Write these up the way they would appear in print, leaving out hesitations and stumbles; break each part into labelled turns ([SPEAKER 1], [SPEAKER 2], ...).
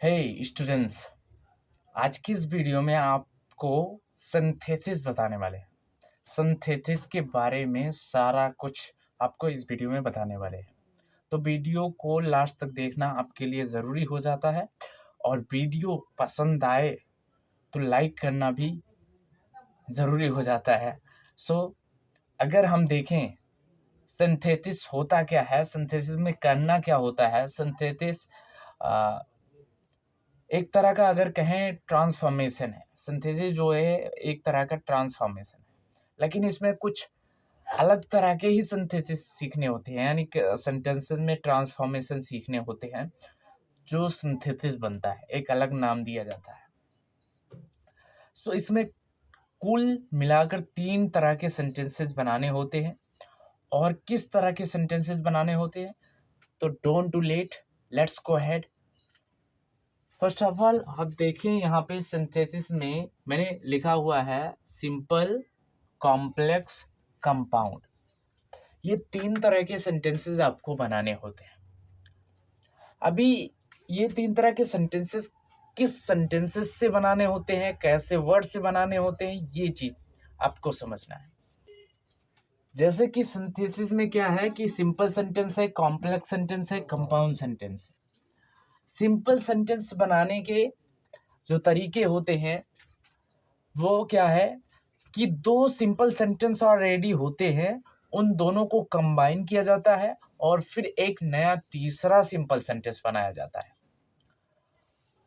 [SPEAKER 1] हे students, आज की इस वीडियो में आपको सिंथेसिस बताने वाले हैं। सिंथेसिस के बारे में सारा कुछ आपको इस वीडियो में बताने वाले हैं। तो वीडियो को लास्ट तक देखना आपके लिए ज़रूरी हो जाता है और वीडियो पसंद आए तो लाइक करना भी ज़रूरी हो जाता है। अगर हम देखें सिंथेसिस होता क्या है, सिंथेसिस में करना क्या होता है। सिंथेसिस एक तरह का अगर कहें ट्रांसफॉर्मेशन है। सिंथेसिस जो है एक तरह का ट्रांसफॉर्मेशन है, लेकिन इसमें कुछ अलग तरह के ही सिंथेसिस सीखने होते हैं, यानी कि सेंटेंसेस में ट्रांसफॉर्मेशन सीखने होते हैं। जो सिंथेसिस बनता है एक अलग नाम दिया जाता है। इसमें कुल मिलाकर 3 तरह के सेंटेंसेस बनाने होते हैं। और किस तरह के सेंटेंसेस बनाने होते हैं, तो don't too late, let's go ahead. First of all आप देखें यहाँ पे सिंथेसिस में मैंने लिखा हुआ है सिंपल, कॉम्प्लेक्स, कंपाउंड। ये 3 तरह के सेंटेंसेस आपको बनाने होते हैं। अभी ये 3 तरह के सेंटेंसेस किस सेंटेंसेस से बनाने होते हैं, कैसे वर्ड से बनाने होते हैं, ये चीज आपको समझना है। जैसे कि सिंथेसिस में क्या है कि सिंपल सेंटेंस है, कॉम्प्लेक्स सेंटेंस है, कंपाउंड सेंटेंस है। सिंपल सेंटेंस बनाने के जो तरीके होते हैं वो क्या है कि 2 सिंपल सेंटेंस ऑलरेडी होते हैं, उन दोनों को कंबाइन किया जाता है और फिर एक नया तीसरा सिंपल सेंटेंस बनाया जाता है।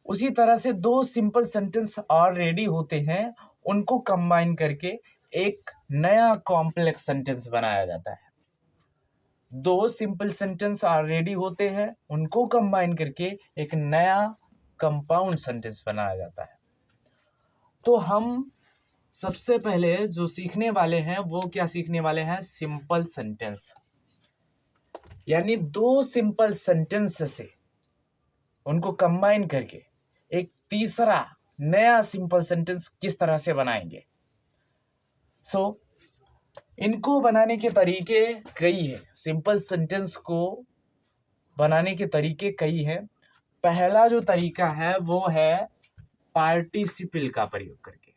[SPEAKER 1] उसी तरह से 2 सिंपल सेंटेंस ऑलरेडी होते हैं, उनको कंबाइन करके एक नया कॉम्प्लेक्स सेंटेंस बनाया जाता है। 2 सिंपल सेंटेंस ऑलरेडी होते हैं, उनको कंबाइन करके एक नया कंपाउंड सेंटेंस बनाया जाता है। तो हम सबसे पहले जो सीखने वाले हैं वो क्या सीखने वाले हैं, सिंपल सेंटेंस। यानी 2 सिंपल सेंटेंस से उनको कंबाइन करके एक तीसरा नया सिंपल सेंटेंस किस तरह से बनाएंगे। इनको बनाने के तरीके कई है। सिंपल सेंटेंस को बनाने के तरीके कई है। पहला जो तरीका है वो है पार्टिसिपल का प्रयोग करके।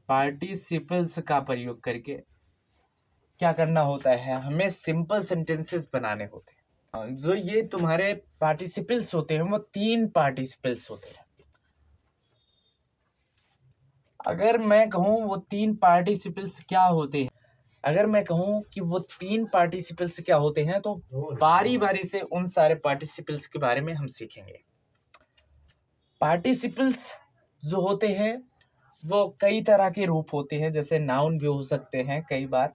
[SPEAKER 1] पार्टिसिपल्स का प्रयोग करके क्या करना होता है, हमें सिंपल सेंटेंसेस बनाने होते हैं। जो ये तुम्हारे पार्टिसिपल्स होते हैं वो 3 पार्टिसिपल्स होते हैं। अगर मैं कहूं वो 3 पार्टिसिपल्स क्या होते हैं, अगर मैं कहूं कि वो 3 पार्टिसिपल्स क्या होते हैं, तो बारी बारी से उन सारे पार्टिसिपल्स के बारे में हम सीखेंगे। पार्टिसिपल्स जो होते हैं वो कई तरह के रूप होते हैं, जैसे नाउन भी हो सकते हैं कई बार,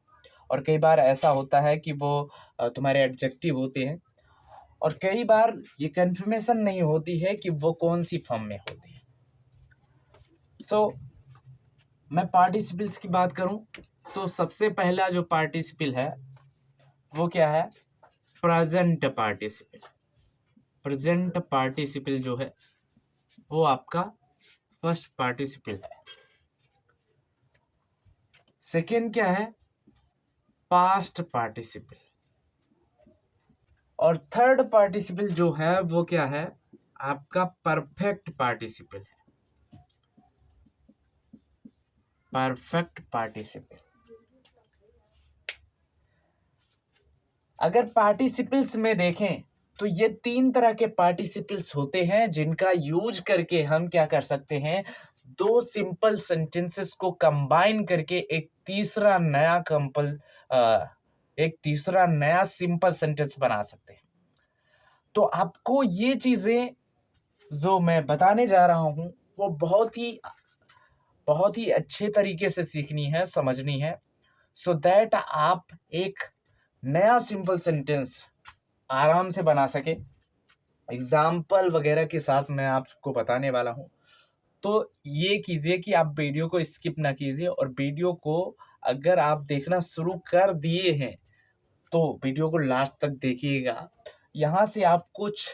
[SPEAKER 1] और कई बार ऐसा होता है कि वो तुम्हारे एडजेक्टिव होते हैं, और कई बार ये कंफर्मेशन नहीं होती है कि वो कौन सी फॉर्म में होती है। मैं पार्टिसिपल्स की बात करूं तो सबसे पहला जो पार्टिसिपल है वो क्या है, प्रेजेंट पार्टिसिपल। प्रेजेंट पार्टिसिपल जो है वो आपका फर्स्ट पार्टिसिपल है। सेकेंड क्या है, पास्ट पार्टिसिपल। और थर्ड पार्टिसिपल जो है वो क्या है, आपका परफेक्ट पार्टिसिपल है। Perfect participle. अगर पार्टिसिपल्स में देखें तो ये 3 तरह के पार्टिसिपल्स होते हैं जिनका यूज करके हम क्या कर सकते हैं, 2 सिंपल सेंटेंसेस को कंबाइन करके एक तीसरा नया सिंपल सेंटेंस बना सकते हैं। तो आपको ये चीजें जो मैं बताने जा रहा हूं वो बहुत ही अच्छे तरीके से सीखनी है, समझनी है, सो दैट आप एक नया सिंपल सेंटेंस आराम से बना सके। एग्जाम्पल वगैरह के साथ मैं आपको बताने वाला हूं। तो ये कीजिए कि आप वीडियो को स्किप ना कीजिए, और वीडियो को अगर आप देखना शुरू कर दिए हैं तो वीडियो को लास्ट तक देखिएगा। यहाँ से आप कुछ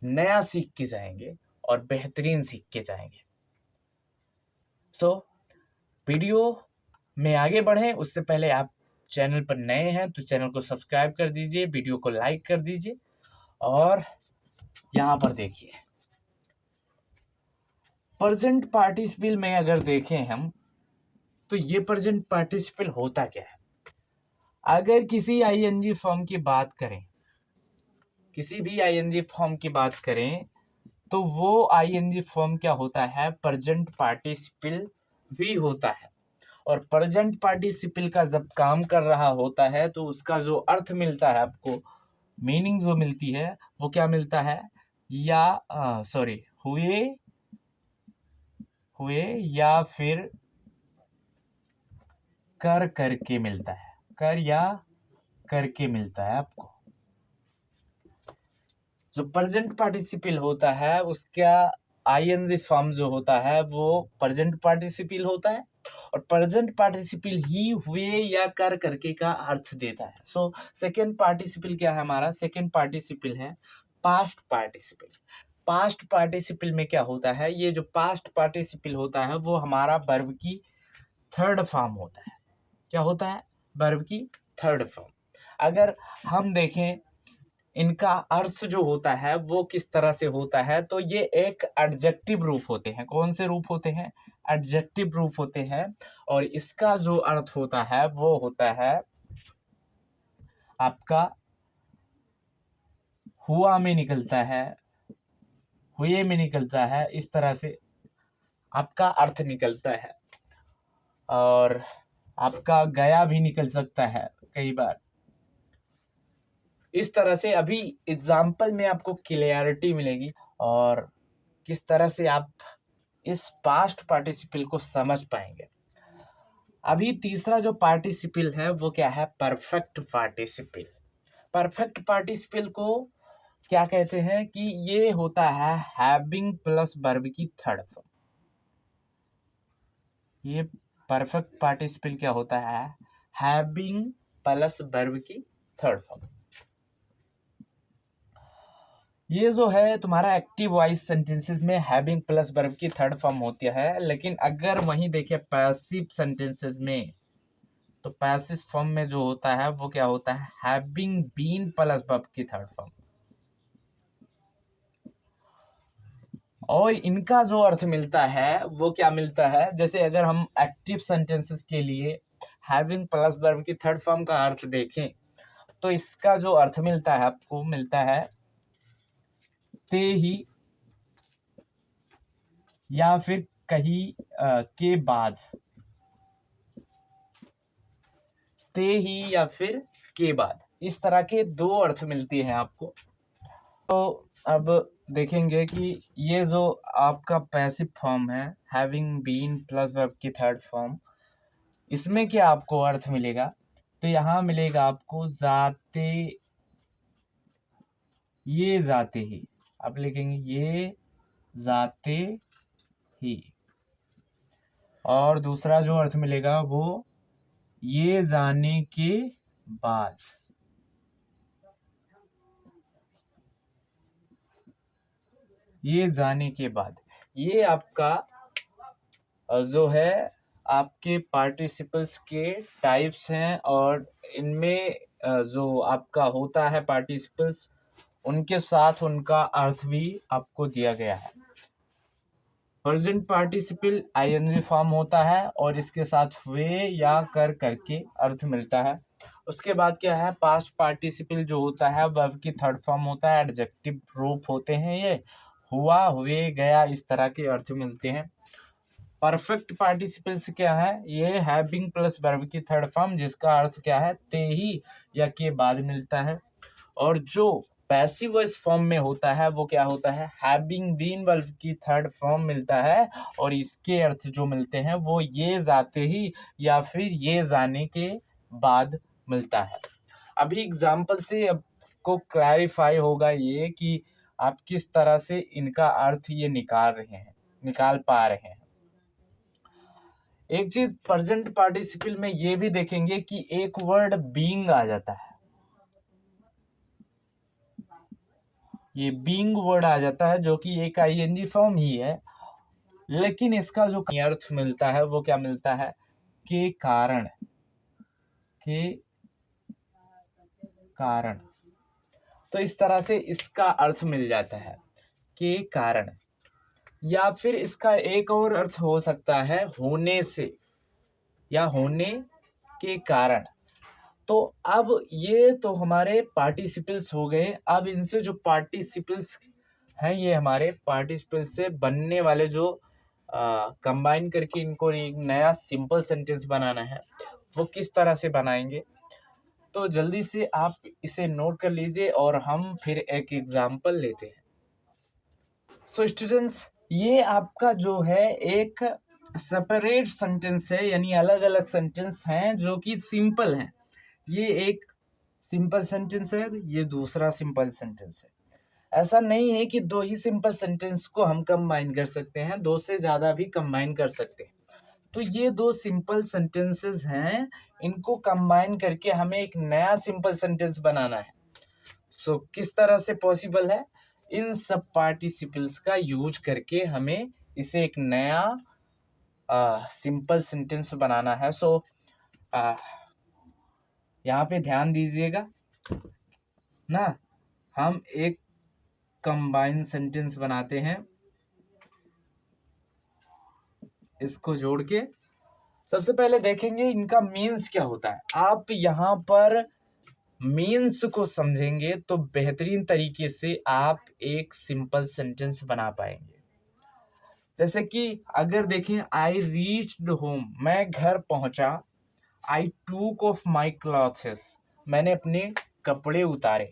[SPEAKER 1] नया सीख के जाएंगे और बेहतरीन सीख के जाएंगे। वीडियो में आगे बढ़ें उससे पहले आप चैनल पर नए हैं तो चैनल को सब्सक्राइब कर दीजिए, वीडियो को लाइक कर दीजिए, और यहां पर देखिए प्रेजेंट पार्टिसिपल में अगर देखें हम तो ये प्रेजेंट पार्टिसिपल होता क्या है। अगर किसी आईएनजी फॉर्म की बात करें, किसी भी आईएनजी फॉर्म की बात करें तो वो आईएनजी फॉर्म क्या होता है, प्रेजेंट पार्टिसिपल भी होता है। और प्रेजेंट पार्टिसिपल का जब काम कर रहा होता है तो उसका जो अर्थ मिलता है आपको, मीनिंग जो मिलती है वो क्या मिलता है, या सॉरी हुए हुए या फिर कर करके मिलता है, कर या करके मिलता है आपको। जो प्रेजेंट पार्टिसिपल होता है उसका आईएनजी फॉर्म जो होता है वो प्रेजेंट पार्टिसिपल होता है, और प्रेजेंट पार्टिसिपल ही हुए या कर करके का अर्थ देता है। सो सेकेंड पार्टिसिपल क्या है हमारा, सेकेंड पार्टिसिपल है पास्ट पार्टिसिपल। पास्ट पार्टिसिपल में क्या होता है, ये जो पास्ट पार्टिसिपल होता है वो हमारा वर्ब की थर्ड फॉर्म होता है। क्या होता है, वर्ब की थर्ड फॉर्म। अगर हम देखें इनका अर्थ जो होता है वो किस तरह से होता है, तो ये एक एडजेक्टिव रूप होते हैं। कौन से रूप होते हैं, एडजेक्टिव रूप होते हैं। और इसका जो अर्थ होता है वो होता है आपका हुआ में निकलता है, हुए में निकलता है, इस तरह से आपका अर्थ निकलता है। और आपका गया भी निकल सकता है कई बार। इस तरह से अभी एग्जाम्पल में आपको क्लियरिटी मिलेगी और किस तरह से आप इस पास्ट पार्टिसिपल को समझ पाएंगे। अभी तीसरा जो पार्टिसिपल है वो क्या है, परफेक्ट पार्टिसिपल। परफेक्ट पार्टिसिपल को क्या कहते हैं कि ये होता है हैविंग प्लस वर्ब की थर्ड फॉर्म। ये परफेक्ट पार्टिसिपल क्या होता है, हैविंग प्लस वर्ब की थर्ड फॉर्म। ये जो है तुम्हारा एक्टिव वॉइस सेंटेंसेस में हैविंग प्लस वर्ब की थर्ड फॉर्म होती है। लेकिन अगर वहीं देखें पैसिव सेंटेंसेस में तो पैसिव फॉर्म में जो होता है वो क्या होता है, हैविंग बीन प्लस वर्ब की थर्ड फॉर्म। और इनका जो अर्थ मिलता है वो क्या मिलता है, जैसे अगर हम एक्टिव सेंटेंसेस के लिए हैविंग प्लस वर्ब की थर्ड फॉर्म का अर्थ देखें तो इसका जो अर्थ मिलता है आपको मिलता है ते ही या फिर कहीं के बाद, ते ही या फिर के बाद, इस तरह के दो अर्थ मिलती हैं आपको। तो अब देखेंगे कि ये जो आपका पैसिव फॉर्म है हैविंग बीन प्लस वर्ब की थर्ड फॉर्म, इसमें क्या आपको अर्थ मिलेगा, तो यहाँ मिलेगा आपको जाते, ये जाते ही, आप लिखेंगे ये जाते ही। और दूसरा जो अर्थ मिलेगा वो ये जाने के बाद, ये जाने के बाद। ये आपका जो है आपके पार्टिसिपल्स के टाइप्स हैं और इनमें जो आपका होता है पार्टिसिपल्स उनके साथ उनका अर्थ भी आपको दिया गया है। प्रेजेंट पार्टिसिपल आईएनजी फॉर्म होता है और इसके साथ हुए या कर करके अर्थ मिलता है। उसके बाद क्या है, पास्ट पार्टिसिपल जो होता है वर्ब की थर्ड फॉर्म होता है, एडजेक्टिव रूप होते हैं ये, हुआ हुए गया इस तरह के अर्थ मिलते हैं। परफेक्ट पार्टिसिपल्स क्या है, ये हैविंग प्लस वर्ब की थर्ड फॉर्म जिसका अर्थ क्या है ते ही या के बाद मिलता है। और जो पैसिव वॉइस फॉर्म में होता है वो क्या होता है, हैविंग बीन वर्ब की थर्ड फॉर्म मिलता है और इसके अर्थ जो मिलते हैं वो ये जाते ही या फिर ये जाने के बाद मिलता है। अभी एग्जाम्पल से आपको क्लैरिफाई होगा ये कि आप किस तरह से इनका अर्थ ये निकाल पा रहे हैं। एक चीज प्रेजेंट पार्टिसिपल में ये भी देखेंगे कि एक वर्ड बीइंग आ जाता है, ये बीइंग वर्ड आ जाता है जो कि एक आईएनजी फॉर्म ही है, लेकिन इसका जो अर्थ मिलता है वो क्या मिलता है, के कारण, के कारण। तो इस तरह से इसका अर्थ मिल जाता है के कारण, या फिर इसका एक और अर्थ हो सकता है होने से या होने के कारण। तो अब ये तो हमारे पार्टिसिपल्स हो गए। अब इनसे जो पार्टिसिपल्स हैं, ये हमारे पार्टिसिपल्स से बनने वाले जो कंबाइन करके इनको एक नया सिंपल सेंटेंस बनाना है, वो किस तरह से बनाएंगे। तो जल्दी से आप इसे नोट कर लीजिए और हम फिर एक एग्जाम्पल लेते हैं। सो स्टूडेंट्स, ये आपका जो है एक सेपरेट सेंटेंस है, यानी अलग अलग सेंटेंस हैं जो कि सिंपल हैं। ये एक सिंपल सेंटेंस है, ये दूसरा सिंपल सेंटेंस है। ऐसा नहीं है कि दो ही सिंपल सेंटेंस को हम कंबाइन कर सकते हैं, दो से ज़्यादा भी कंबाइन कर सकते हैं। तो ये दो सिंपल सेंटेंसेस हैं, इनको कंबाइन करके हमें एक नया सिंपल सेंटेंस बनाना है। सो किस तरह से पॉसिबल है? इन सब पार्टिसिपल्स का यूज करके हमें इसे एक नया सिंपल सेंटेंस बनाना है। सो यहाँ पे ध्यान दीजिएगा ना, हम एक कंबाइन सेंटेंस बनाते हैं, इसको जोड़ के। सबसे पहले देखेंगे इनका मीन्स क्या होता है। आप यहाँ पर मीन्स को समझेंगे तो बेहतरीन तरीके से आप एक सिंपल सेंटेंस बना पाएंगे। जैसे कि अगर देखें, आई रीच्ड होम, मैं घर पहुंचा। आई टूक ऑफ माई क्लॉथ्स, मैंने अपने कपड़े उतारे।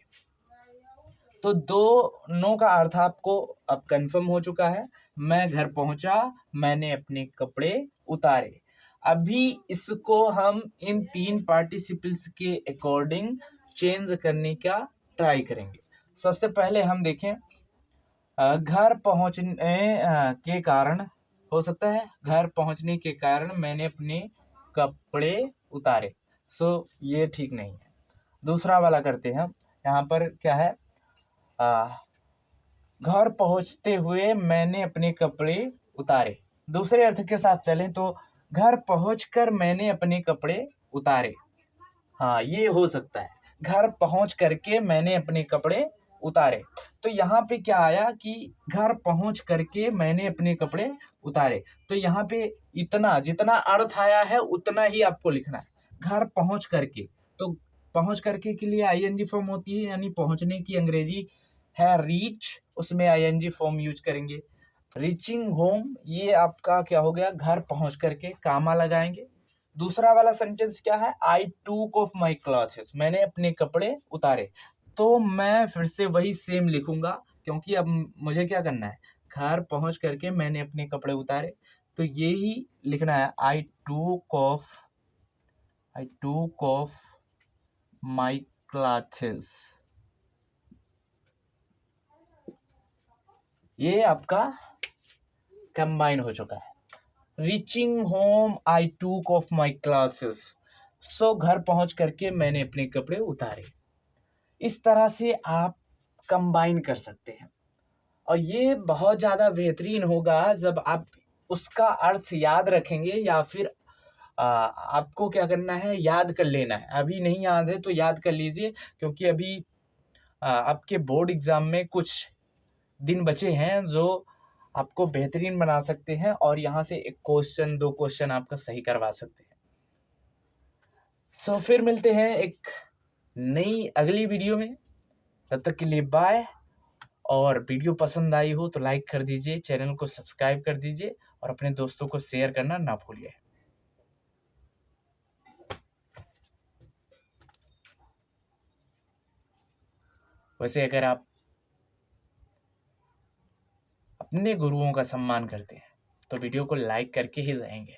[SPEAKER 1] तो दोनों का अर्थ आपको अब कंफर्म हो चुका है। मैं घर पहुंचा, मैंने अपने कपड़े उतारे। अभी इसको हम इन तीन पार्टिसिपल्स के अकॉर्डिंग चेंज करने का ट्राई करेंगे। सबसे पहले हम देखें, घर पहुंचने के कारण, हो सकता है घर पहुंचने के कारण मैंने अपने कपड़े उतारे। सो ये ठीक नहीं है। दूसरा वाला करते हैं हम। यहाँ पर क्या है, घर पहुंचते हुए मैंने अपने कपड़े उतारे। दूसरे अर्थ के साथ चलें तो घर पहुंचकर मैंने अपने कपड़े उतारे। हाँ, ये हो सकता है, घर पहुंच करके मैंने अपने कपड़े उतारे। तो यहाँ पे क्या आया कि घर पहुंच करके मैंने अपने कपड़े उतारे। तो यहाँ पे इतना जितना अर्थ आया है उतना ही आपको लिखना है, घर पहुंच करके। तो पहुंच करके के लिए आईएनजी फॉर्म होती है, यानी पहुंचने की अंग्रेजी है रीच, उसमें आईएनजी फॉर्म यूज करेंगे। रीचिंग होम, ये आपका क्या हो गया, घर पहुंच करके, कामा लगाएंगे। दूसरा वाला सेंटेंस क्या है, आई टूक ऑफ माई क्लॉथ्स, मैंने अपने कपड़े उतारे। तो मैं फिर से वही सेम लिखूंगा, क्योंकि अब मुझे क्या करना है, घर पहुंच करके मैंने अपने कपड़े उतारे। तो ये ही लिखना है, आई टूक ऑफ माई क्लॉथ्स। ये आपका कंबाइन हो चुका है। रीचिंग होम आई टूक ऑफ माई क्लॉथ्स। सो घर पहुंच करके मैंने अपने कपड़े उतारे। इस तरह से आप कंबाइन कर सकते हैं, और ये बहुत ज़्यादा बेहतरीन होगा जब आप उसका अर्थ याद रखेंगे, या फिर आपको क्या करना है, याद कर लेना है। अभी नहीं याद है तो याद कर लीजिए, क्योंकि अभी आपके बोर्ड एग्जाम में कुछ दिन बचे हैं जो आपको बेहतरीन बना सकते हैं, और यहाँ से एक क्वेश्चन, दो क्वेश्चन आपका सही करवा सकते हैं। सो फिर मिलते हैं एक नई अगली वीडियो में। तब तक के लिए बाय। और वीडियो पसंद आई हो तो लाइक कर दीजिए, चैनल को सब्सक्राइब कर दीजिए, और अपने दोस्तों को शेयर करना ना भूलिए। वैसे अगर आप अपने गुरुओं का सम्मान करते हैं तो वीडियो को लाइक करके ही जाएंगे।